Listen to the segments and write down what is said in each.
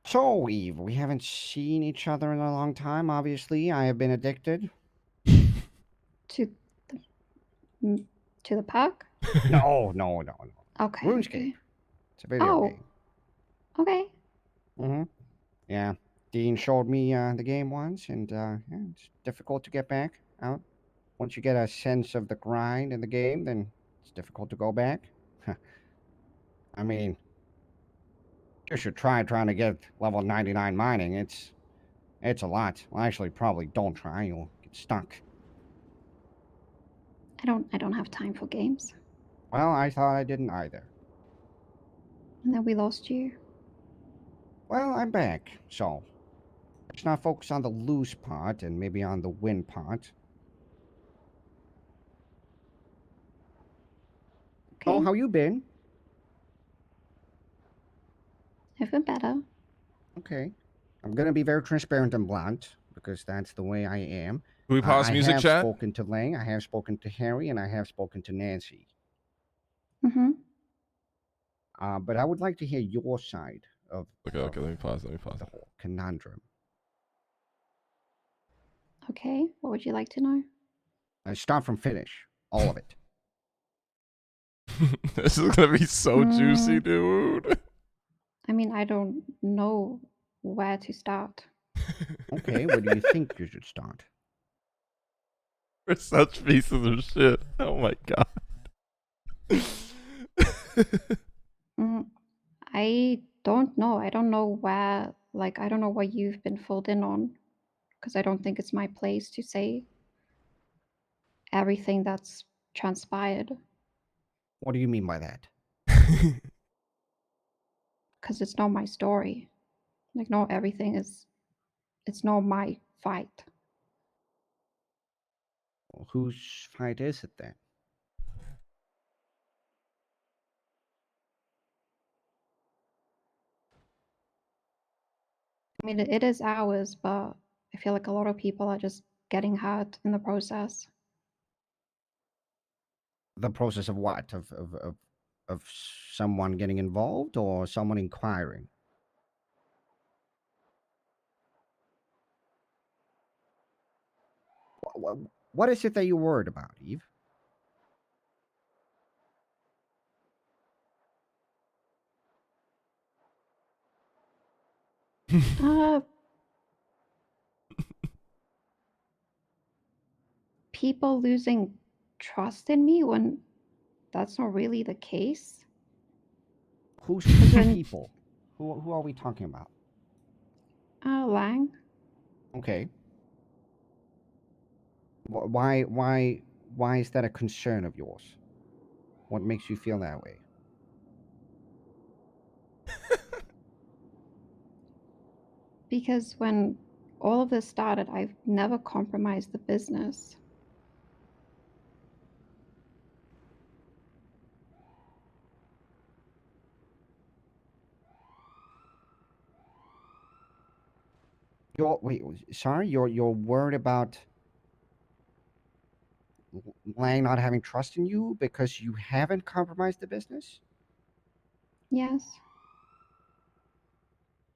So, Eve, we haven't seen each other in a long time, obviously. I have been addicted. To the park? No. Okay. RuneScape. Okay. It's a video game. Okay. Yeah. Dean showed me the game once, and it's difficult to get back out. Once you get a sense of the grind in the game, then it's difficult to go back. I mean, you should trying to get level 99 mining. It's a lot. Well, actually, probably don't try. You'll get stuck. I don't have time for games. Well, I thought I didn't either. And then we lost you. Well, I'm back, so let's not focus on the lose part and maybe on the win part. Okay. Oh, how you been? I've been better. Okay. I'm gonna be very transparent and blunt because that's the way I am. Can we pause music I chat? have spoken to Lang, I have spoken to Harry, and I have spoken to Nancy. Mm-hmm. But I would like to hear your side of Okay, let me pause. the whole conundrum. Okay, what would you like to know? Start from finish, all of it. This is gonna be so juicy, dude. I mean, I don't know where to start. Okay, where do you think you should start? We're such pieces of shit. Oh my god. I don't know. I don't know where, like, I don't know what you've been filled in on, because I don't think it's my place to say everything that's transpired. What do you mean by that? Because it's not my story. Like, not everything is, it's not my fight. Well, whose fight is it then? I mean, it is ours, but I feel like a lot of people are just getting hurt in the process. The process of what? Of someone getting involved or someone inquiring? What is it that you're worried about, Eve? People losing trust in me when that's not really the case. Who's people? Who are we talking about? Lang. Okay. Why is that a concern of yours? What makes you feel that way? Because when all of this started, I've never compromised the business. You're worried about Lang not having trust in you because you haven't compromised the business? Yes.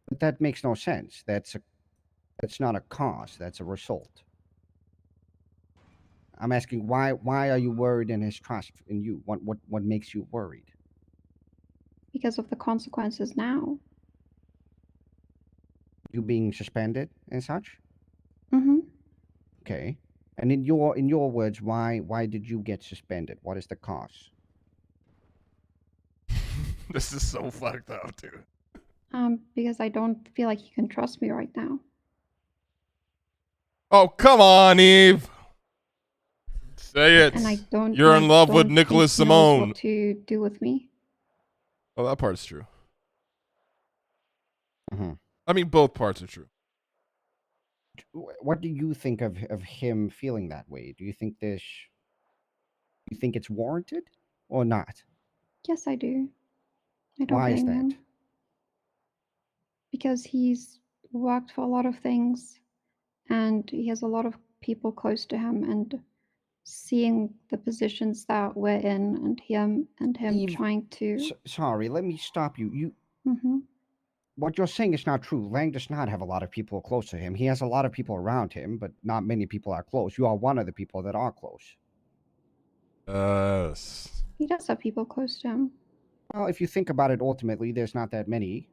But that makes no sense. That's not a cause, that's a result. I'm asking why are you worried in his trust in you? What makes you worried? Because of the consequences now. You being suspended and such? Mm-hmm. Okay. And in your words, why did you get suspended? What is the cause? This is so fucked up, dude. Because I don't feel like you can trust me right now. Oh, come on, Eve. Say it. And I don't. You're in love with Nicholas Simone. What to do with me? Oh, that part's true. Mm-hmm. I mean, both parts are true. What do you think of him feeling that way? Do you think it's warranted or not? Yes, I do. I don't Why is blame that? him. Because he's worked for a lot of things and he has a lot of people close to him, and seeing the positions that we're in and him Eve, trying to... sorry, let me stop you. Mm-hmm. what you're saying is not true. Lang does not have a lot of people close to him. He has a lot of people around him, but not many people are close. You are one of the people that are close. Yes. He does have people close to him. Well, if you think about it, ultimately, there's not that many.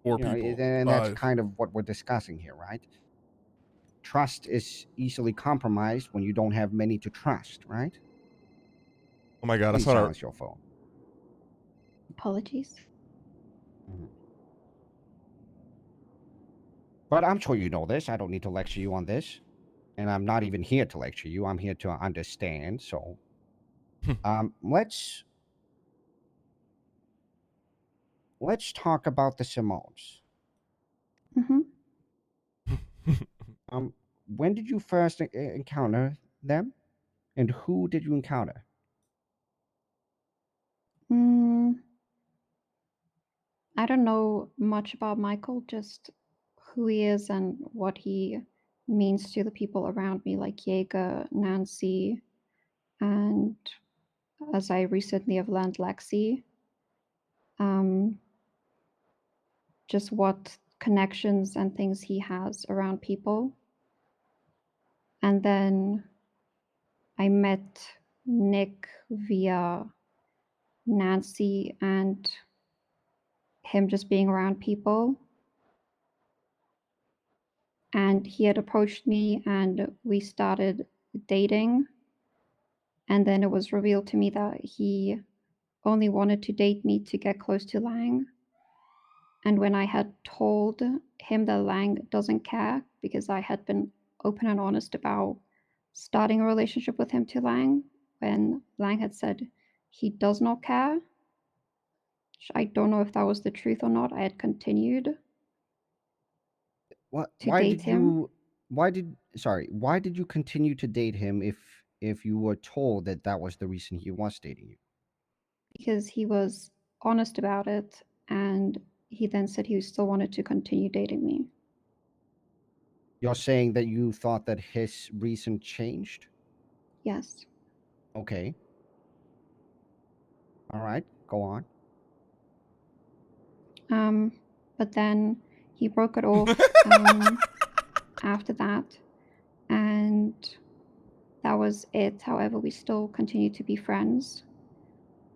4 You know, people. and that's 5. kind of what we're discussing here, right? Trust is easily compromised when you don't have many to trust, right? Oh my god, I Please saw silence your phone. Apologies. Mhm. But I'm sure you know this. I don't need to lecture you on this. And I'm not even here to lecture you. I'm here to understand. So, let's talk about the Simones. Mm-hmm. Um, when did you first encounter them, and who did you encounter? Mm, I don't know much about Michael, just who he is and what he means to the people around me, like Jaeger, Nancy, and as I recently have learned, Lexi. Um, just what connections and things he has around people. And then I met Nick via Nancy and him just being around people. And he had approached me and we started dating. And then it was revealed to me that he only wanted to date me to get close to Lang. And when I had told him that Lang doesn't care, because I had been open and honest about starting a relationship with him to Lang, when Lang had said he does not care, I don't know if that was the truth or not. I had continued What? to Why date did him you? Why did? Sorry. Why did you continue to date him if you were told that that was the reason he was dating you? because he was honest about it. And he then said he still wanted to continue dating me. You're saying that you thought that his reason changed? Yes. Okay. All right. Go on. But then he broke it off after that. And that was it. However, we still continue to be friends,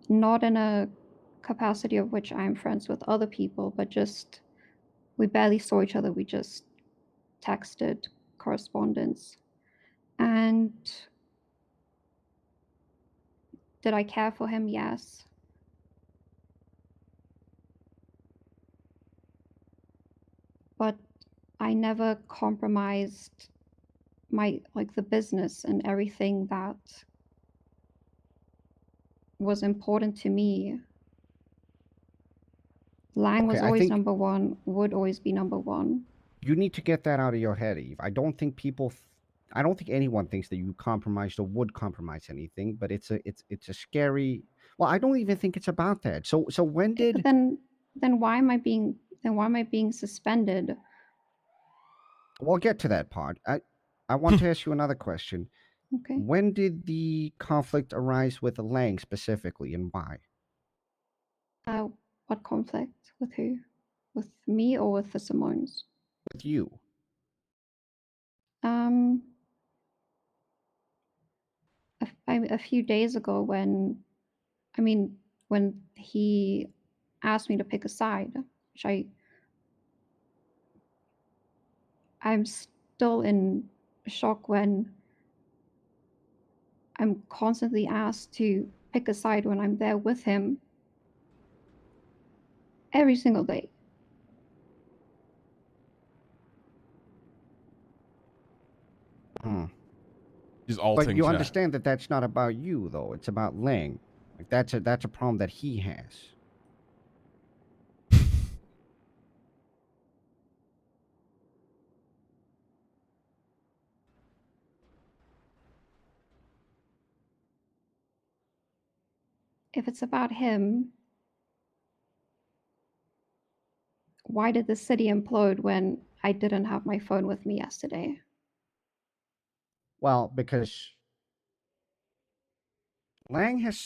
not in a capacity of which I'm friends with other people, but just we barely saw each other. We just texted correspondence. And did I care for him? Yes. But I never compromised my like the business and everything that was important to me. Lang Okay. was I always think number one, would always be number one. you need to get that out of your head, Eve. I don't think people. I don't think anyone thinks that you compromised or would compromise anything. But it's a scary. Well, I don't even think it's about that. So when Okay, but did? then why am I being suspended? We'll get to that part. I want to ask you another question. Okay. When did the conflict arise with Lang specifically, and why? What conflict with who? With me or with the Simones? With you? Um, a few days ago when he asked me to pick a side, which I'm still in shock when I'm constantly asked to pick a side when I'm there with him every single day. Hmm. He's But alting you chat. understand that that's not about you, though. It's about Lang. Like that's a problem that he has. If it's about him, why did the city implode when I didn't have my phone with me yesterday? Well, because Lang has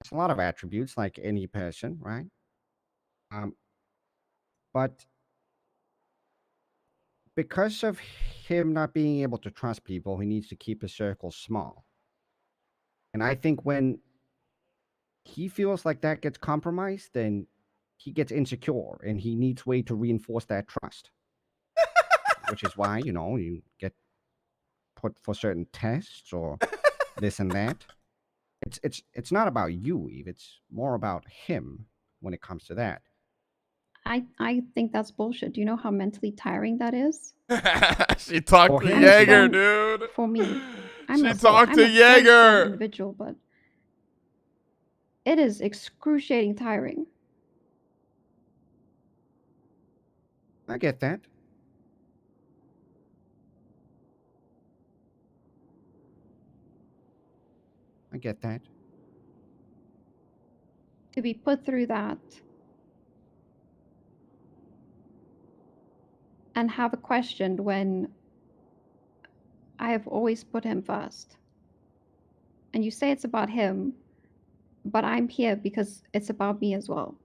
It's a lot of attributes like any person, right? But because of him not being able to trust people, he needs to keep his circle small. And I think when he feels like that gets compromised, then he gets insecure and he needs way to reinforce that trust. Which is why, you get put for certain tests or this and that. It's not about you, Eve. It's more about him when it comes to that. I think that's bullshit. Do you know how mentally tiring that is? She talked For to him, I'm it's Jaeger, strong dude. for me. She talked I'm to a very strong Jaeger. individual, but it is excruciating tiring. I get that. I get that. To be put through that and have a question when I have always put him first. And you say it's about him, but I'm here because it's about me as well.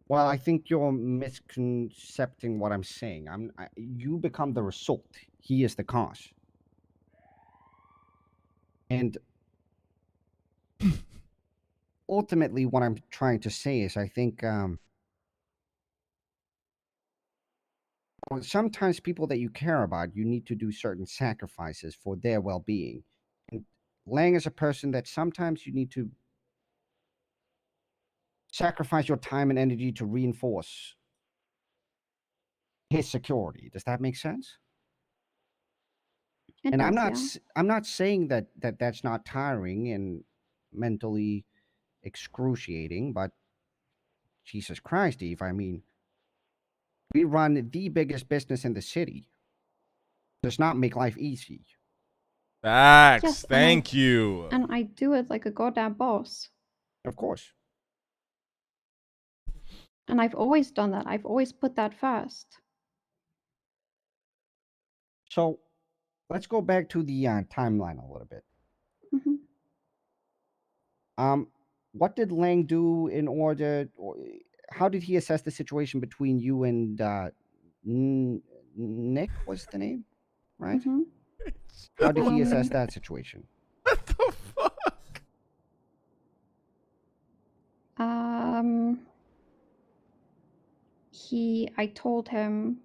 Well, I think you're misconcepting what I'm saying. You become the result. He is the cause. And ultimately, what I'm trying to say is, I think sometimes people that you care about, you need to do certain sacrifices for their well-being. And Lang is a person that sometimes you need to sacrifice your time and energy to reinforce his security. Does that make sense? It And does, yeah. I'm not saying that's not tiring and mentally excruciating, but Jesus Christ, Eve, I mean, we run the biggest business in the city. Does not make life easy. Facts. Yes, Thank you. and I do it like a goddamn boss. Of course. And I've always done that. I've always put that first. So let's go back to the timeline a little bit. Hmm. What did Lang do in order, or how did he assess the situation between you and Nick was the name, right? Hmm. How did he assess Um, that situation? What the fuck? um, I told him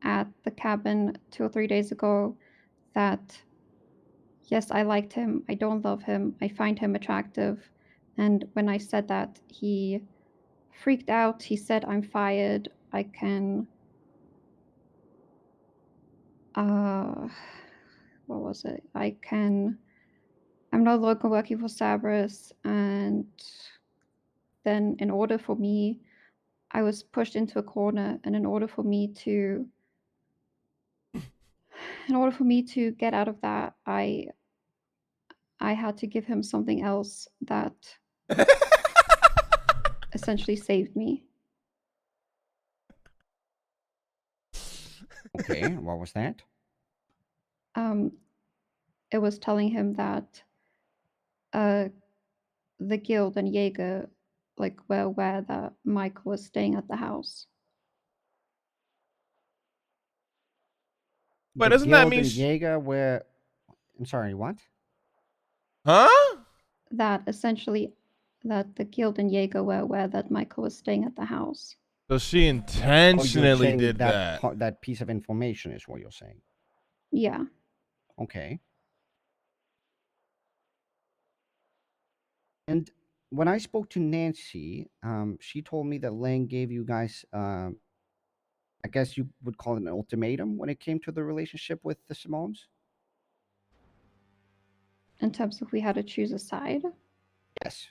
at the cabin 2 or 3 days ago that yes, I liked him. I don't love him. I find him attractive. And when I said that, he freaked out. He said, I'm fired. I can, what was it? I'm no longer working for Cerberus. And then in order for me, I was pushed into a corner. And in order for me to get out of that, I had to give him something else that essentially saved me. Okay, what was that? It was telling him that the guild and Jaeger were aware that Michael was staying at the house. But The doesn't that guild mean and Jaeger were. I'm sorry, what? huh? That essentially that the guild and Jaeger were aware that Michael was staying at the house. So she Oh, you're intentionally saying did that. that piece of information is what you're saying. Yeah. Okay. And when I spoke to Nancy, she told me that Lang gave you guys, I guess you would call it an ultimatum when it came to the relationship with the Simones. In terms of we had to choose a side. Yes.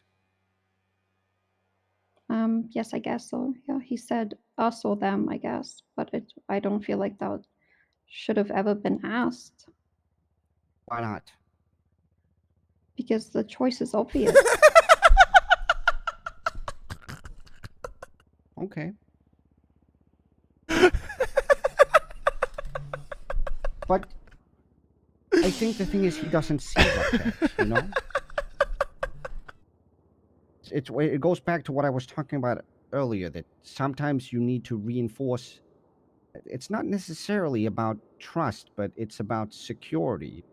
Yes, I guess so. Yeah, he said us or them, I guess, but I don't feel like that should have ever been asked Why not? because the choice is obvious. Okay. But I think the thing is he doesn't see like that, you know? It goes back to what I was talking about earlier, that sometimes you need to reinforce. It's not necessarily about trust, but it's about security.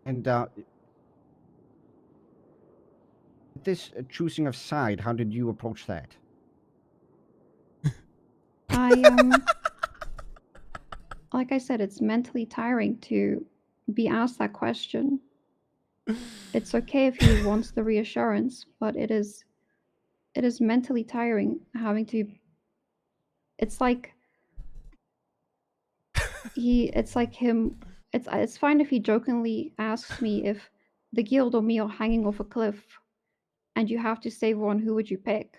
And this choosing of side, how did you approach that? Like I said, it's mentally tiring to be asked that question. It's okay if he wants the reassurance, but it is mentally tiring having to. It's like him. It's fine if he jokingly asks me if the guild or me are hanging off a cliff, and you have to save one. Who would you pick?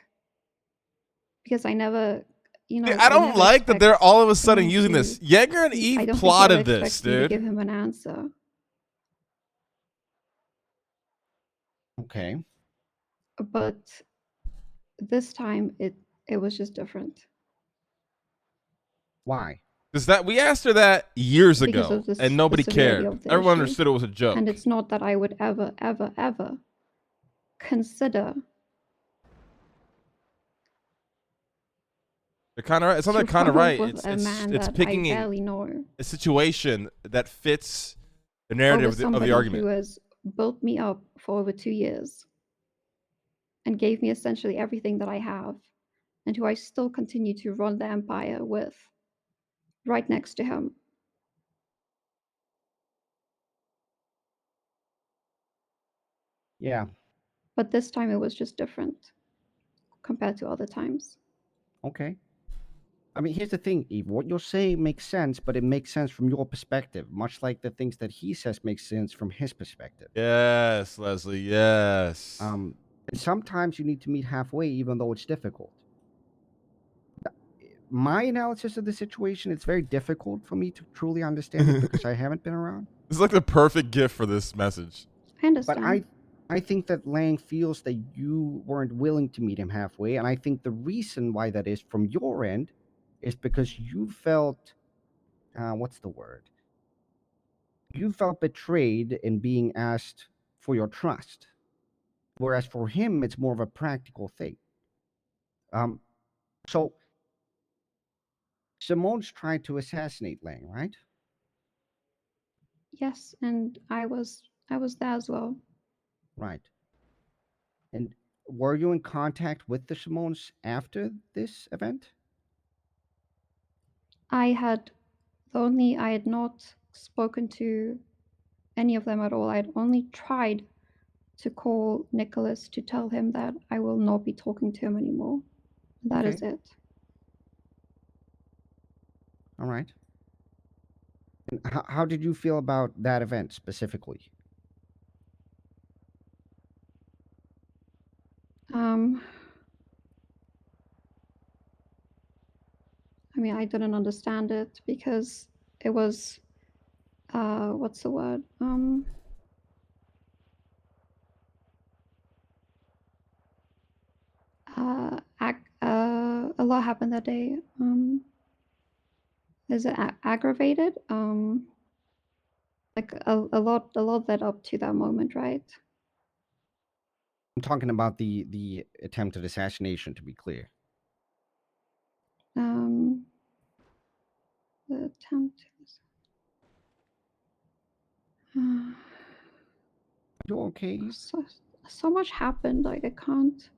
Because I never, Dude, I don't like that they're all of a sudden using this. Jaeger and Eve plotted this, dude. To give him an answer. Okay. But this time it was just different. Why? Is that we asked her that years ago, and nobody cared. Everyone understood it was a joke. And it's not that I would ever consider. They're kind of right. It's not that kind of right. It's picking a situation that fits the narrative of the argument. Who has built me up for over 2 years and gave me essentially everything that I have, and who I still continue to run the empire with, right next to him. Yeah. But this time it was just different compared to other times. Okay. I mean, here's the thing, Eve. What you're saying makes sense, but it makes sense from your perspective, much like the things that he says make sense from his perspective. Yes, Leslie, yes. And sometimes you need to meet halfway, even though it's difficult. My analysis of the situation, it's very difficult for me to truly understand it because I haven't been around. It's like the perfect gift for this message. I understand. But I think that Lang feels that you weren't willing to meet him halfway, and I think the reason why that is from your end is because you felt, what's the word? You felt betrayed in being asked for your trust, whereas for him, it's more of a practical thing. So Simone's tried to assassinate Lang, right? Yes, and I was there as well. Right. And were you in contact with the Simones after this event? I had not spoken to any of them at all. I had only tried to call Nicholas to tell him that I will not be talking to him anymore. That is it. All right. And how did you feel about that event specifically? I mean, I didn't understand it because it was, what's the word? A lot happened that day. Is it aggravated? Like a lot led up to that moment, right? I'm talking about the attempted assassination, to be clear. The attempt. You okay? So much happened. Like I can't.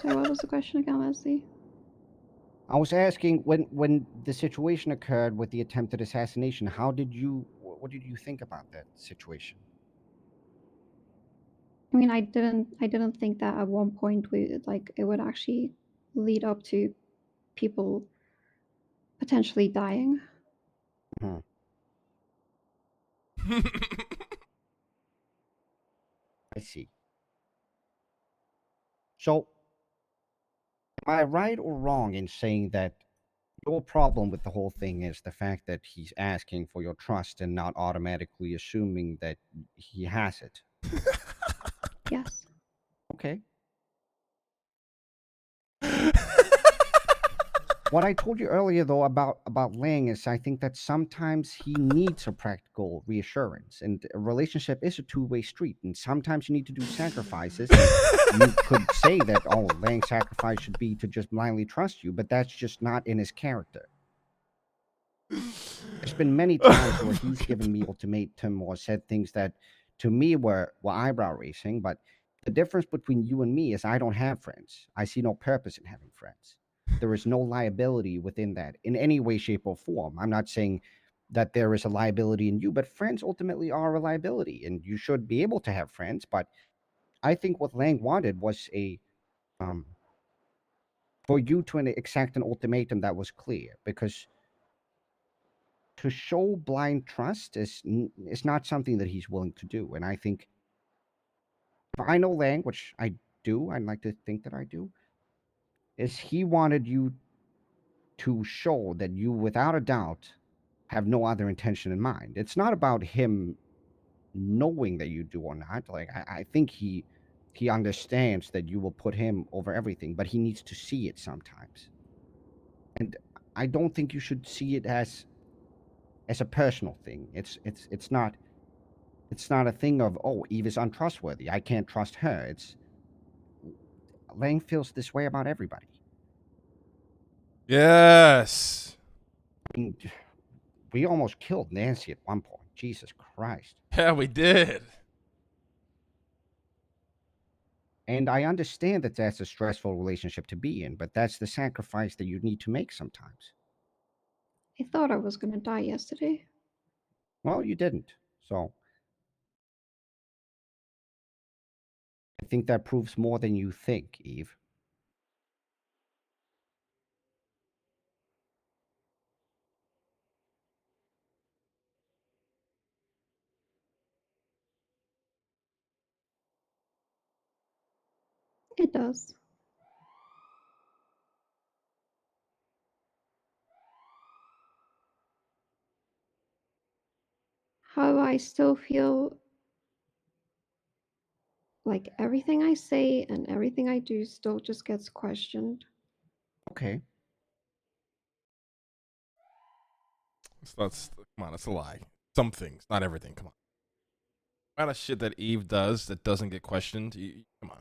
So what was the question again, Leslie? I was asking when the situation occurred with the attempted assassination, what did you think about that situation? I mean, I didn't think that at one point it would actually lead up to people potentially dying. I see. So, am I right or wrong in saying that Your problem with the whole thing is the fact that he's asking for your trust and not automatically assuming that he has it. Yes. Okay. What I told you earlier, though, about Lang is I think that sometimes he needs a practical reassurance, and a relationship is a two-way street, and sometimes you need to do sacrifices. And you could say that, oh, Lang's sacrifice should be to just blindly trust you, but that's just not in his character. There's been many times where he's given me ultimatum or said things that to me were eyebrow raising, but the difference between you and me is I don't have friends. I see no purpose in having friends. There is no liability within that in any way, shape, or form. I'm not saying that there is a liability in you, but friends ultimately are a liability, and you should be able to have friends. But I think what Lang wanted was for you to exact an ultimatum that was clear, because to show blind trust is not something that he's willing to do. And I think if I know Lang, which I do, I'd like to think that I do, is he wanted you to show that you, without a doubt, have no other intention in mind. It's not about him knowing that you do or not. Like I think he understands that you will put him over everything, but he needs to see it sometimes. And I don't think you should see it as a personal thing. It's not a thing of, oh, Eve is untrustworthy, I can't trust her. It's Lang feels this way about everybody. Yes. I mean, we almost killed Nancy at one point. Jesus Christ. Yeah, we did. And I understand that that's a stressful relationship to be in, but that's the sacrifice that you need to make sometimes. I thought I was going to die yesterday. Well, you didn't. So I think that proves more than you think, Eve. It does. How I still feel like everything I say and everything I do still just gets questioned. Okay. Come on, that's a lie. Some things, not everything. Come on. A lot of shit that Eve does that doesn't get questioned. Come on.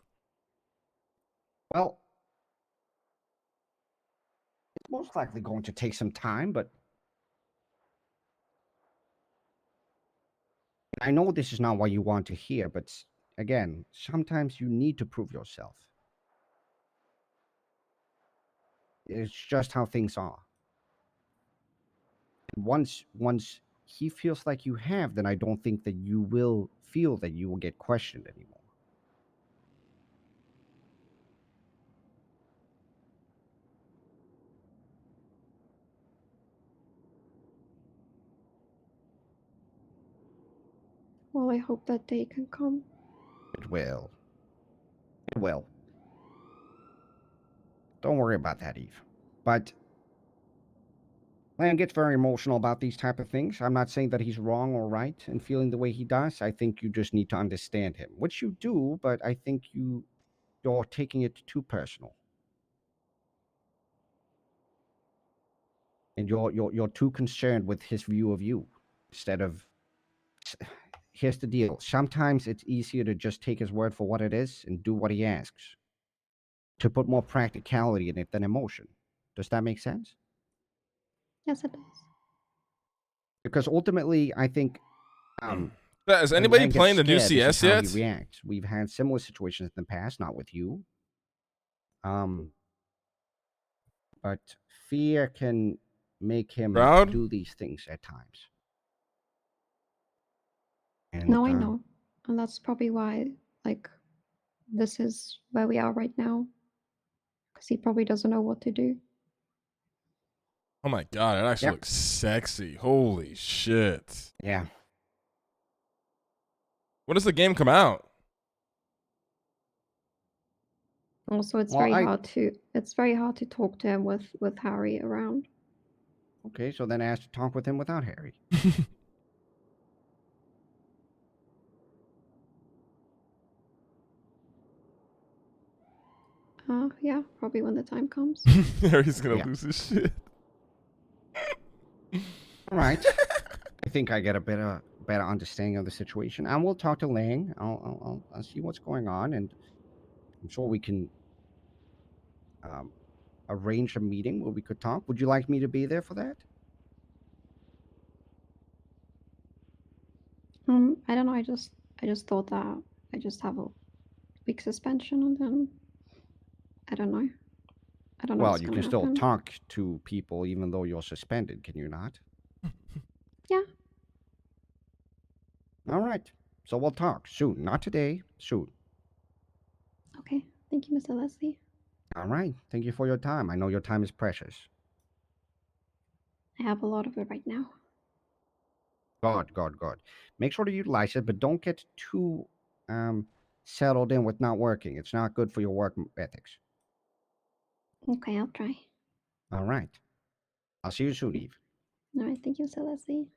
Well, it's most likely going to take some time, but I know this is not what you want to hear, but again, sometimes you need to prove yourself. It's just how things are. Once he feels like you have, then I don't think that you will feel that you will get questioned anymore. Well, I hope that day can come. It will. It will. Don't worry about that, Eve. But Lang gets very emotional about these type of things. I'm not saying that he's wrong or right in feeling the way he does. I think you just need to understand him, which you do, but I think you're taking it too personal. And you're too concerned with his view of you instead of. Here's the deal. Sometimes it's easier to just take his word for what it is and do what he asks, to put more practicality in it than emotion. Does that make sense? Yes, it does. Because ultimately, I think is anybody playing the new scared, this is CS how yet? he reacts. We've had similar situations in the past, not with you. But fear can make him Proud? do these things at times. And, no, I know. And that's probably why, like, this is where we are right now. Because he probably doesn't know what to do. Oh my god, it actually looks sexy. Holy shit. Yeah. When does the game come out? Also, it's very hard to talk to him with Harry around. Okay, so then I asked to talk with him without Harry. Yeah, probably when the time comes. Harry's gonna Yeah. lose his shit. All right. I think I get a better understanding of the situation. I will talk to Lang. I'll see what's going on, and I'm sure we can um, arrange a meeting where we could talk. Would you like me to be there for that? I don't know. I just thought that I just have a week suspension, and then I don't know. I don't know Well, what's you gonna can still happen. talk to people even though you're suspended, can you not? Yeah. All right. So we'll talk soon. Not today, soon. Okay. Thank you, Mr. Leslie. All right. Thank you for your time. I know your time is precious. I have a lot of it right now. God. Make sure to utilize it, but don't get too settled in with not working. It's not good for your work ethics. Okay, I'll try. All right. I'll see you soon, Eve. All right. Thank you, Mr. Leslie.